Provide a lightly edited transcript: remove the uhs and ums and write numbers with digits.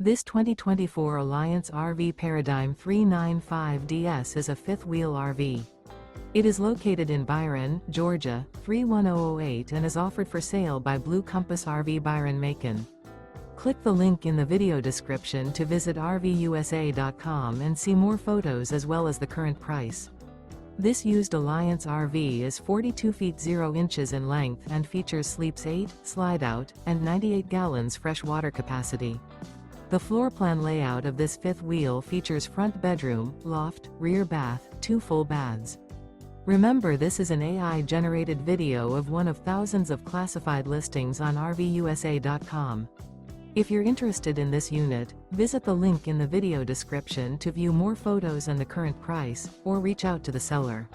This 2024 Alliance RV Paradigm 395DS is a fifth-wheel RV. It is located in Byron, Georgia, 31008 and is offered for sale by Blue Compass RV Byron-Macon. Click the link in the video description to visit RVUSA.com and see more photos as well as the current price. This used Alliance RV is 42 feet 0 inches in length and features sleeps 8, slide-out, and 98 gallons fresh water capacity. The floor plan layout of this fifth wheel features front bedroom, loft, rear bath, 2 full baths. Remember, this is an AI-generated video of one of thousands of classified listings on RVUSA.com. If you're interested in this unit, visit the link in the video description to view more photos and the current price, or reach out to the seller.